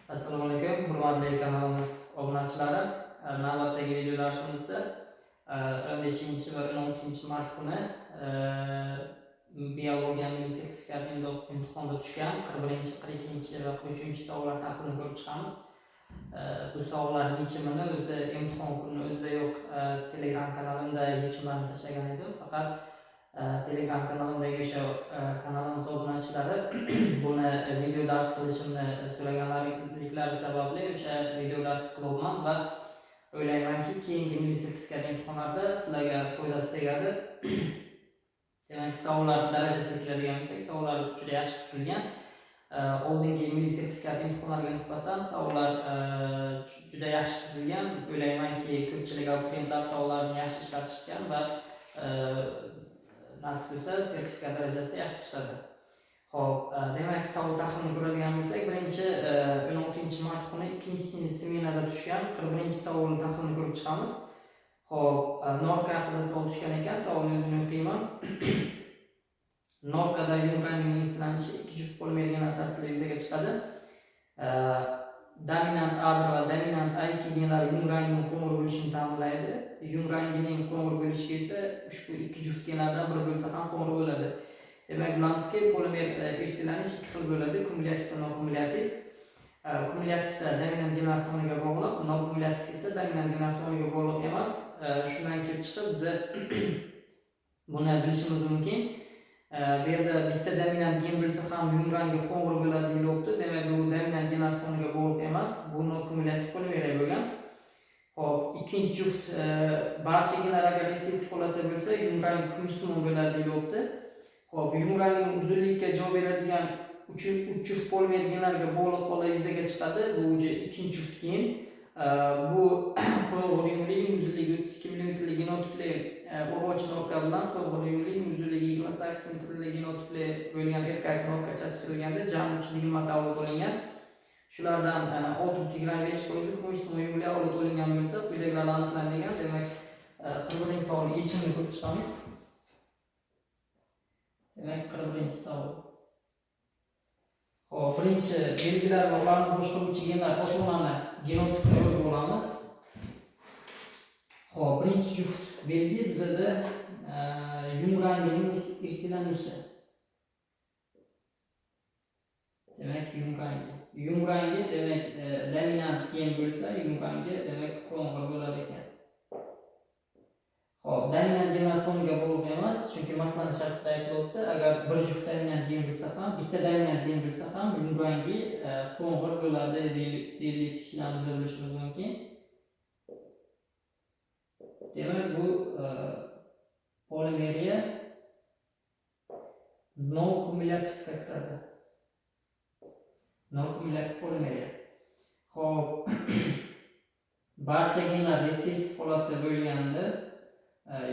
Assalomu alaykum, hurmatli kanalimiz obunachilari. Navbatdagi video darsimizda 15 va 16 mart kuni biologiya milliy sertifikat imtihonida tushgan 41, 42 va 43 savollar tahlilini ko'rib chiqamiz. Bu savollar yechimini o'zi imtihon kuni o'zida yo'q, Telegram kanalimda yechimlarni tashlagan edim. Faqat Telegram kanalimdagi o'sha kanalimiz obunachilari buni video dars qilishimni so'raganliklari sababli o'sha video dars qilyapman va o'ylaymanki keyingi milliy sertifikat imtihonlarida sizlarga foydasi tegadi. Demak, savollar darajasiga keladigan bo'lsak, savollar juda yaxshi tuzilgan. Oldingi milliy sertifikat imtihonlariga nisbatan savollar juda yaxshi tuzilgan. O'ylaymanki ko'pchilik abituriyentlar savollarni yaxshi ishlab chiqqan va nasib bo'lsa sertifikat darajasi yaxshi chiqadi. Xo'p, demak, savol tahlilini ko'radigan bo'lsak, birinchi 16 mart kuni ikkinchi smenada tushgan 41 savolni tahlilini ko'rib chiqamiz. Xo'p, Norka haqida savol tushgan ekan, savolni o'zini o'qiyman. Norkada yung rangining ishlanishi ikki juft polimergenlar ta'sirida yuzaga chiqadi. Dominant A1 va dominant A2 genlari yung rangining qo'ng'ir bo'lishini ta'minlaydi. Yung rangining qo'ng'ir bo'lishiga esa ushbu ikki juft genlardan biri bo'lsa ham qo'ng'ir bo'ladi. Demak, bilamizki, polimer irsilanish ikki xil bo'ladi: kumulyativ va nokumulyativ. Kumulyativda dominant genlar soniga bog'liq, nokumulyativ esa dominant genlar soniga bog'liq emas. Shundan kelib chiqib biz buni bilishimiz mumkin. Bu yerda bitta dominant gen bo'lsa ham yung rangi qo'ng'ir bo'ladi deyilyapti. Demak, bu dominant genlar soniga bog'liq emas, bu nokumulyativ polimer bo'lgan. Xo'p, ikkinchi juft barcha genlar agar resessiv holatda bo'lsa, yung rangi kumushsimon bo'ladi deyilyapti. Xo'p, yung rangining uzunlikka javob beradigan uch juft polimer genlarga bog'liq holda yuzaga chiqadi. Bu ikkinchi juft gen. Bu qo'ng'ir yungli uzunligi 32 mm genotipli urg'ochi norka bilan qo'ng'ir yungli uzunligi 28 mm genotipli bo'lgan erkak norka chatishtirilganda jami 320 ta avlod olingan. Shulardan 6.5% kumushsimon yungli avlod olingan bo'lsa, quyidagilar aniqlangan. Demak, 41 savol yechimini ko'rib chiqamiz. Demak, 41 savol. Xo'p, birinchi belgilar va ularni boshqaruvchi genlar otilmani genotipni yozib olamiz. Xo'p, birinchi juft belgi bizda yung rangining irsilanishi. Demak, yung rangi demak dominant gen bo'lsa, yung rangi demak qo'ng'ir bo'lar ekan. Xo'p, dominant genlar soniga bog'liq emas, chunki masalan shartda aytilyapti, agar bir juft dominant gen bo'lsa ham, bitta dominant gen bo'lsa ham yung rangi qo'ng'ir bo'ladi deyilishini biz bilishimiz mumkin. Demak, bu polimeriya non-kumulyativga kiradi. Non-kumulyativ polimeriya. Xo'p, barcha genlar resessiv holatda bo'lganda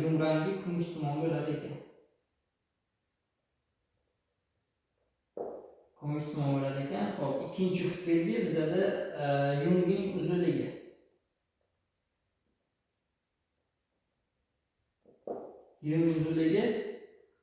yung rangi kumushsimon bo'lar ekan. Kumushsimon bo'lar ekan. Xo'p, ikkinchi juft belgi bizda yungning uzunligi. Yung uzunligi.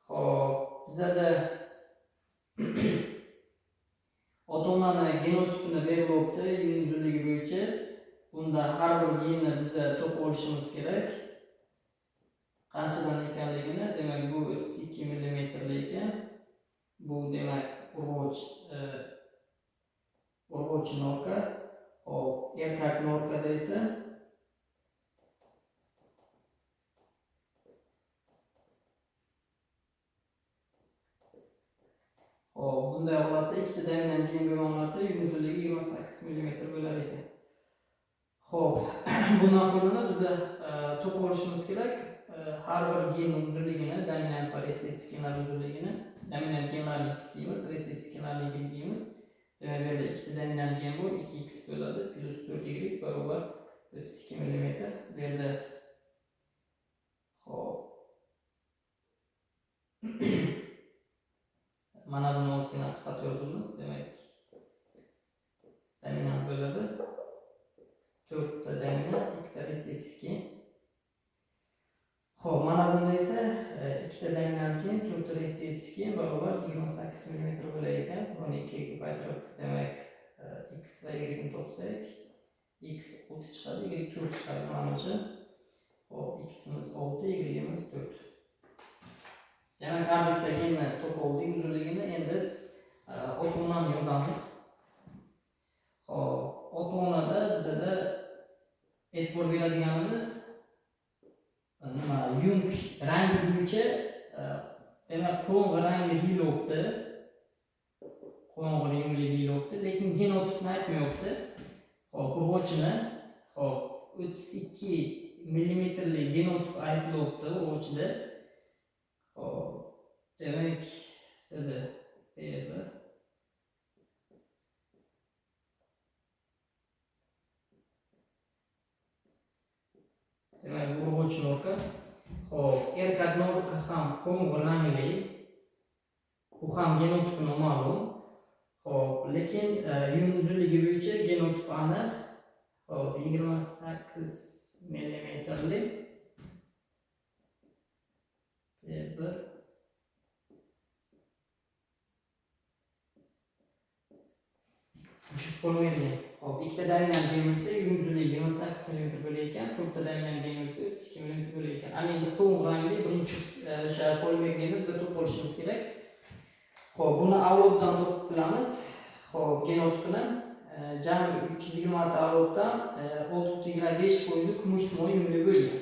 Xo'p, bizda ota-onani genotipini beryapti yung uzunligi bo'yicha. Bunda har bir genni biz topib olishimiz kerak. Qanchadan ekanligini, demak bu 32 mm ekan. Bu demak urg'ochi norka. Hop, erkak norkada esa bunday holatda ikkita dominant gen bo'lgan holatda yung uzunligi 28 mm bo'lar ekan. Xo'p, bundan foydalanib biz topib olishimiz kerak. Har bir gen uzunligini, dominant va resessiv genlar uzunligini, dominant genlarni x deymiz, resessiv genlarni y deymiz. Demak, bu yerda ikkita dominant gen bor, 2x bo'ladi, plus 4y barobar 32 mm. Bu yerda xo'p. Mana buni ozgina xato yozamiz. Demak, dominant bo'ladi. 4 ta dominant, 2 ta resessiv gen. Xo'p, mana bunda esa ikkita dominant gen, 4 ta resessiv gen barobar 28 mm bo'lar ekan. Buni 2 ga ko'paytirib, demak x ve y'ni topsak x 6 chiqadi, y 4 chiqadi manimcha. Hop, x'imiz 6, y'imiz 4. Demak, har bitta genni topoldik, uzunligini endi otonani yozamiz. Hop, otonada bizda e'tibor beradiganimiz nima? Yung rangi bo'yicha demak, qo'ng'i rangi deyilibdi. Qo'ng'i yungli deyilibdi, lekin genotipni aytmayapti. Hop, urg'ochini hop 32 millimetrli genotip aytilyapti urg'ochida. Hop, demak, sizda qayerda? Demak, urg'och noka. Hop, erkak noka ham qo'ng'i rangli. Bu ham genotipi noma'lum. Hop, lekin yung uzunligi bo'yicha genotip aniq. Hop, 28 millimetrli. Bir juft bo'lmaydi. Hop, ikkita dominant gen bo'lsa, yung uzunligi 28 mm bo'lar ekan, to'rtta dominant gen bo'lsa 32 mm bo'lar ekan. Ana endi qo'ng'i rangli birinchi o'sha polimer genni biz topib olishimiz kerak. Hop, buni avloddan topib bilamiz. Hop, genotipini jami 320 ta avloddan 6,5% kumushsimoy yungli bo'lgan.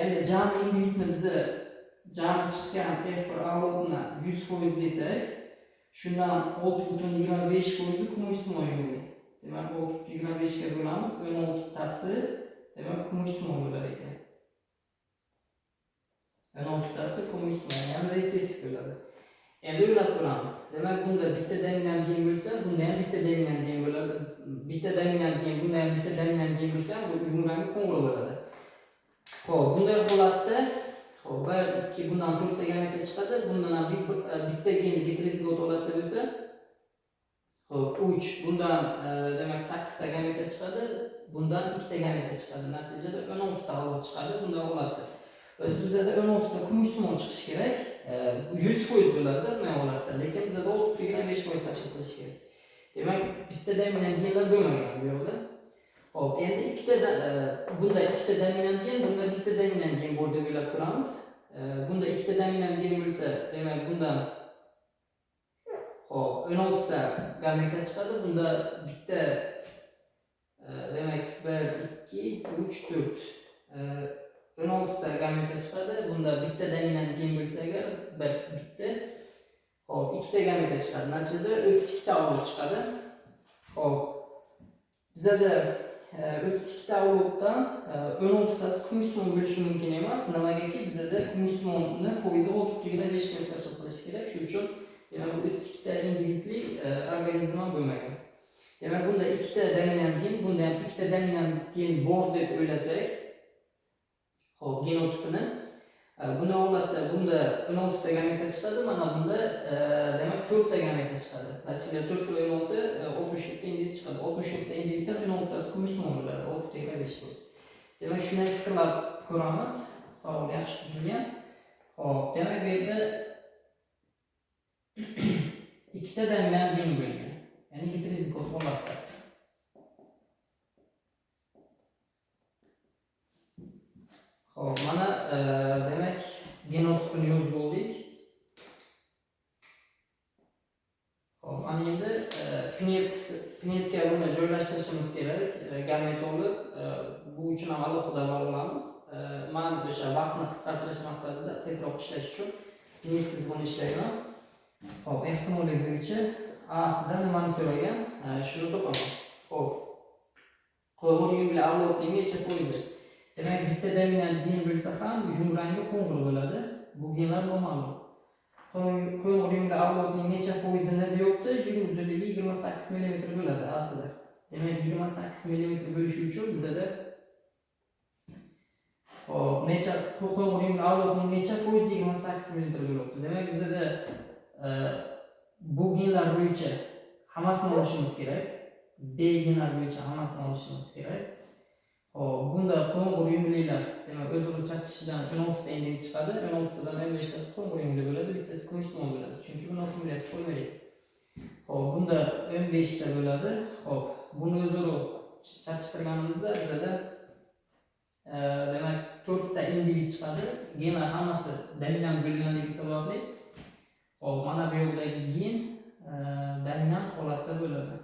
Endi jami individni biz jami chiqqan F1 avlodini 100% desak, shundan 6,25% kumushsimoy yungli. Demak, 6,25 ga bo'lamiz, 16 tasi demak kumushsimoy bo'lar ekan. 16 tasi kumushsimoy, ya'ni resessiv bo'ladi. Endi o'ylab ko'ramiz. Demak, bunda bitta dominant gen bo'lsa, bunda ham bitta dominant gen bo'ladi. Bitta dominant gen, bunda ham bitta dominant gen bo'lsa, bu yungrangi qo'ng'i bo'ladi. Xo'p, bunday holatda hop, 1 2 bundan 4 ta gameta chiqadi. Bundan ham bitta gen heterozigot holatda bo'lsa, hop, 3 bundan demak 8 ta gameta chiqadi. Bundan 2 ta gameta chiqadi. Natijada 16 ta avlod chiqadi bunday holatda. Bizda 16 ta kumushsimoy chiqishi kerak. 100% bo'ladi bunday holatda, lekin bizda 6,5% tashkil qilish kerak. Demak, bitta dominant genlar bo'lmagan bu yerda. Hop, endi bunda ikkita dominant gen, bunda bitta dominant gen bor deb o'ylab ko'ramiz. Bunda ikkita dominant gen bo'lsa, demak bundan hop 16 ta gameta chiqadi. Bunda bitta demak 1 2 3 4 16 ta gameta chiqadi. Bunda bitta dominant gen bo'lsa agar bitta hop 2 ta gameta chiqadi. Natijada 32 ta avlod chiqadi. Hop, bizda 32 ta avloddan 16 tasi kumushsimoy bo'lishi mumkin emas. Nimagaki bizda kumushsimoyni foizi 6,5% tashkil qilish kerak. Shuning uchun demak 32 ta individli organizm ham bo'lmagan. Demak, bunda 2 ta dominant gen, bunda ham 2 ta dominant gen bor deb o'ylasak, hop, genotipini buni holatda bunda 16 ta gameta chiqadi, mana bunda demak 4 ta gameta chiqadi. Natijada 4 + 16 67 ta individ chiqadi. 67 ta individdan 16 tasi kumushsimoy bo'ladi, 6,5%. Demak, shunday fikrlar ko'ramiz. Savol yaxshi tuzilgan. Hop, demak bu yerda ikkita dominant gen bo'lgan, ya'ni heterozigot holatda. Hop, mana demak genotipini yozib oldik. Hop, mana endi pinetga buni joylashtirishimiz kerak. Gameta olib, bu uchun ham alohida olamiz. Men o'sha vaqtni qisqartirish maqsadida tezroq ishlash uchun pinetsiz buni ishlayman. Hop, ehtimollik bo'yicha A'sidan nimani so'ragan? Shuni topaman. Hop. Qo'ng'i yungli avlodning necha foizi? Demak, bitta dominant gen bo'lsa ham yungrangi qo'ng'i bo'ladi. Bu genlar noma'lum. Qo'ng'i yungli avlodning necha foizini deyapti? Yung uzunligi 28 mm bo'ladi A'sida. Demak, 28 mm bo'lishi uchun bizda hop, necha qo'ng'i yungli avlodning necha foizi 28 mm bo'lyapti. Demak, bizda bu genlar bo'yicha hammasini olishimiz kerak. B genlar bo'yicha hammasini olishimiz kerak. Hop, bunda qo'ng'i yunglilar, demak, o'zaro chatishidan 16 ta individ chiqadi. 16 tadan 15 tasi qo'ng'i yungli bo'ladi, bittasi kumushsimoy bo'ladi. Chunki buni formulasi qo'ymaydi. Hop, bunda 15 ta bo'ladi. Hop, buni o'zaro chatishtirganimizda bizada demak 4 ta individ chiqadi. Genlar hammasi dominant bo'lganligi sababli hop, mana bu yoqdagi gen dominant holatda bo'ladi.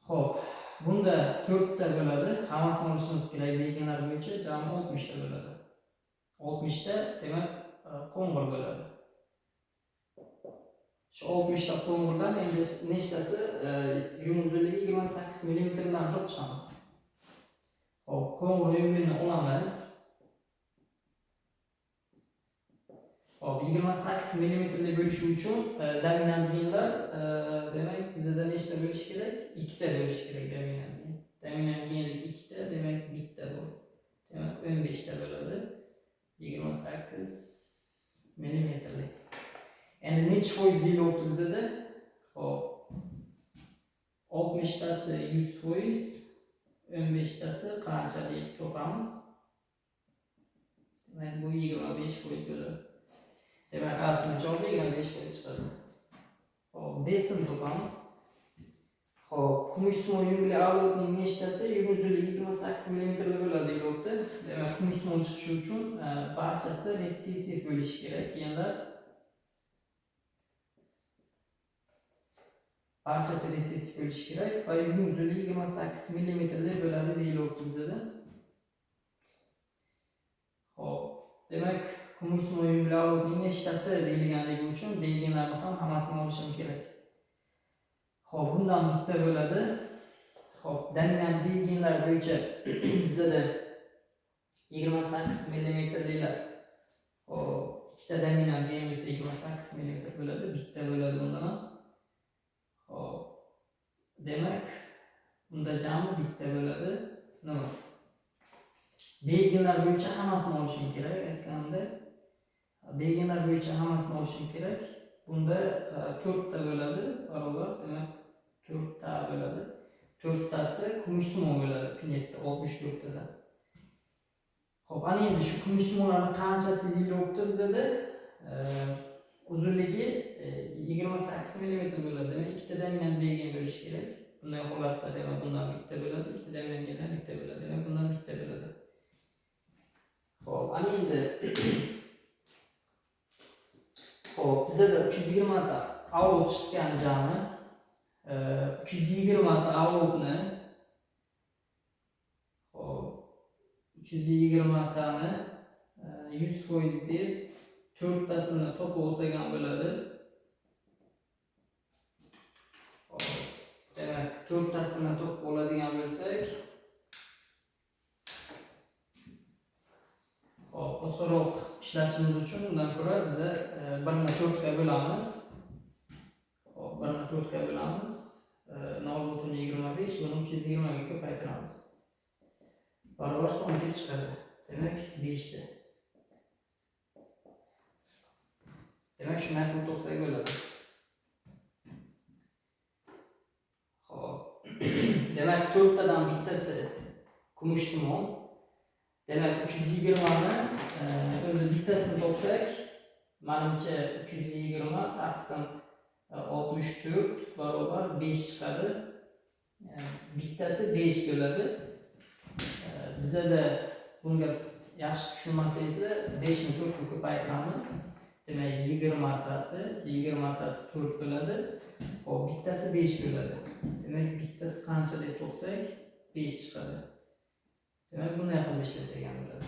Hop, bunda 4 ta bo'ladi. Hammasini olishimiz kerak. Belgilar bo'yicha jami 60 ta bo'ladi. 60 ta demak qo'ng'ir bo'ladi. Shu 60 ta qo'ng'irdan endi nechtasi yung uzunligi 28 mm dan turib chiqamiz. Hop, qo'ng'ir yungligini olamiz. Hop, 28 mm bo'lishi uchun dominant genlar demak bizda nechta bo'lishi kerak? 2 ta bo'lishi kerak dominant gen. Dominant genlik 2 ta, demak bitta bu. Demak 15 ta bo'ladi. 28 mm. Endi necha foiz deyilibdi bizda? Hop, 60 tasi 100%, 15 tasi qancha deb topamiz? Demak bu 25% bo'ladi. Demak asli javobi 25% chiqadi. Hop, B-sini topamiz. Hop, kumushsimon yungli avlodning nechtasi yung uzunligi 28 mm bo'ladi deyilibdi. Demak kumushsimon chiqishi uchun barchasi retsessiv bo'lishi kerak genlar. Barchasi retsessiv bo'lishi kerak va yung uzunligi 28 mm bo'ladi deyilibdi bizda. Hop, demak kumushsimon yungli avlodning nechtasi deyilganligi uchun belgilarni ham hammasini olishim kerak. Hop, bundan bitta bo'ladi. Hop, dominant belgilar bo'yicha bizda 28 mm lar. Hop, ikkita dominant gen bo'lsa 28 mm bo'ladi, bitta bo'ladi bundan ham. Hop, demak bunda jami bitta bo'ladi. Nima? Belgilar bo'yicha hammasini olishim kerak aytganimda. Belgilar bo'yicha hammasini olishim kerak. Bunda 4 ta bo'ladi, barobar, demak 4 ta bo'ladi. 4 tasi kumushsimon bo'ladi, pinetda 64 tadan. Hop, ana endi shu kumushsimonlarning qanchasi deyilibdi bizda? Uzunligi 28 mm bo'ladi. Demak ikkita dominant belgi bo'lishi kerak. Bunday holatda demak bundan bitta bo'ladi, ikkita dominant belgidan bitta bo'ladi. Demak bundan bitta bo'ladi. Hop, ana endi hop, bizda 320 ta avlod chiqqan jami 320 ta avlodni hop 320 tani 100% deb 4 tasini topib olsak ham bo'ladi. Hop, demak 4 tasini topib oladigan bo'lsak, hop, osonroq ishlashimiz uchun undan ko'ra biz 1 ni 4 ga bo'lamiz. Hop, 1 ni 4 ga bo'lamiz. 0.25 buni 320 ga ko'paytiramiz. Barobar son kelib chiqadi. Demak 5 ta. Demak shunday qilib topsak bo'ladi. Hop. Demak 4 tadan bittasi kumushsimon. Demak 320 ni o'zi bittasini topsak, menimcha 320 taqsim 64 barobar 5 chiqadi. Bittasi 5 bo'ladi. Bizda bunga yaxshi tushunmasangizlar 5 ni 4 ga ko'paytiramiz. Demak 20 tasi 4 bo'ladi. Hop, bittasi 5 bo'ladi. Demak bittasi qancha deb topsak 5 chiqadi. Demak bunday qilib ishlasak ham bo'ladi.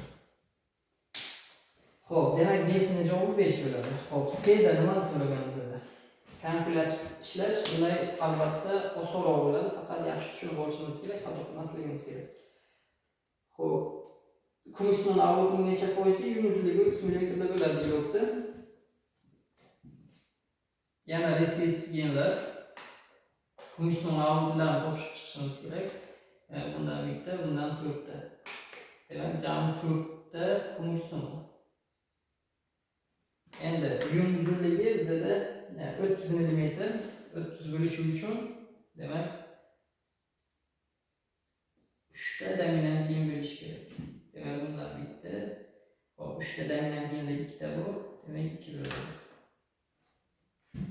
Hop, demak B-sini javobi 5 bo'ladi. Hop, C-da nimani so'ragan bizda? Kalkulyator ishlash bunday albatta osonroq bo'ladi, faqat yaxshi tushunib olishimiz kerak, xato qilmasligimiz kerak. Hop, kumushsimon avlodning necha foizi yung uzunligi 30 mm da bo'ladi deyilibdi. Yana retsessiv genlar kumushsimon avlodlarni topishib chiqishimiz kerak. Bundan bitta, bundan 4 ta. Demak, jami 4 ta kumushsimon. Endi yung uzunligi bizda 30 mm, 30 bo'lishi uchun demak 3 ta dominant gen bo'lishi kerak. Demak, bundan bitta, hop 3 ta dominant genlar 2 ta bor, demak 2 bo'ladi.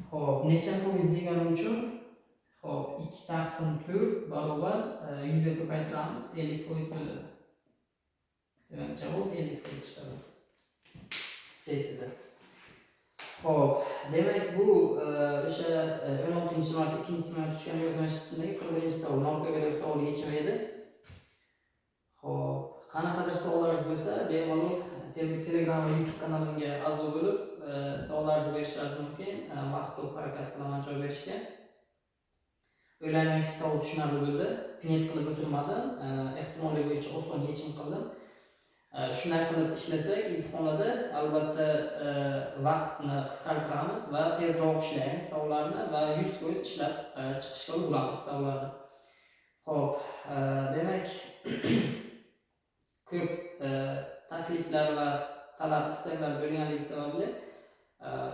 Xo'p, necha foiz deganim uchun, xo'p, 2 taqsim 4 barobar 100 ga ko'paytiramiz, 50% bo'ladi. Demak, javob 50% chiqadi. C-sida. Xo'p, demak bu o'sha 16-mart 2-smenat tushgan yozma qismidagi 41-savol, noto'g'ri savol yechimi edi. Xo'p, qanaqadir savollaringiz bo'lsa, bemalol Telegram va YouTube kanalimga a'zo bo'lib, savollaringizni berishingiz mumkin. Vaqt to'p harakat qilaman javob berishga. O'ylaymanki, savol tushunarli bo'ldi. Pinet qilib o'tirmadim. Ehtimolli bo'yicha oson yechim qildim. Shunday qilib ishlasak, imtihonlarda albatta vaqtni qisqartiramiz va tezroq ishlaymiz savollarni va 100% ishlab chiqishga ulguramiz savollarni. Xo'p, demak ko'p takliflar va talab istaklar bo'lganligi sababli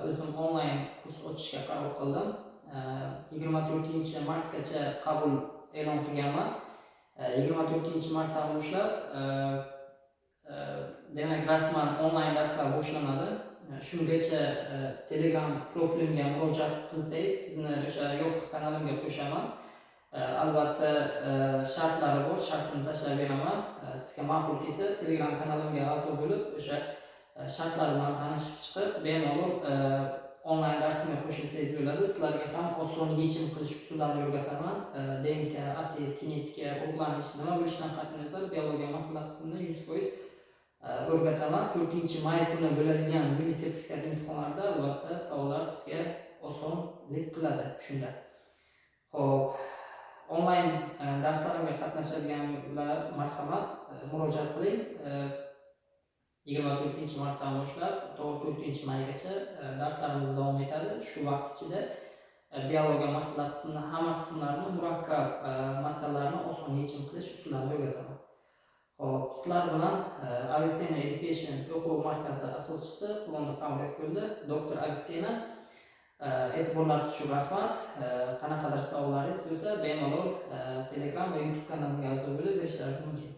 o'zim onlayn kurs ochishga qaror qildim. 24-martgacha qabul e'lon qilganman. 24-martdan boshlab demak rasman onlayn darslar boshlanadi. Shungacha Telegram profilimga murojaat qilsangiz, sizni o'sha yopiq kanalimga qo'shaman. Albatta shartlari bor, shartini tashlab beraman. Sizga ma'qul kelsa, Telegram kanalimga a'zo bo'lib, o'sha shartlar bilan tanishib chiqib, bemalol onlayn darsimga qo'shilsangiz bo'ladi. Sizlarga ham oson yechim qilish usullarini o'rgataman. Denka, atel, kinetika, o'rganish, nima bo'lishidan qat'iy nazar biologiya masala qismini 100% o'rgataman. 4-may kuni bo'ladigan milliy sertifikat imtihonlarida albatta savollar sizga osonlik qiladi shunda. Xo'p, onlayn darslarimga qatnashadiganlar marhamat, murojaat qiling. 24-martdan boshlab to 4-maygacha darslarimiz davom etadi. Shu vaqt ichida biologiya masala qismini hamma qismlarini, murakkab masalalarni oson yechim qilish usullarini o'rgataman. Xo'p, sizlar bilan Avicenna Education o'quv markazi asoschisi Qulondiq Qamariyev bo'ldi. Doktor Avicenna, e'tiborlaringiz uchun rahmat. Qanaqadir savollaringiz bo'lsa, bemalol Telegram va YouTube kanalimga a'zo bo'lib berishingiz mumkin.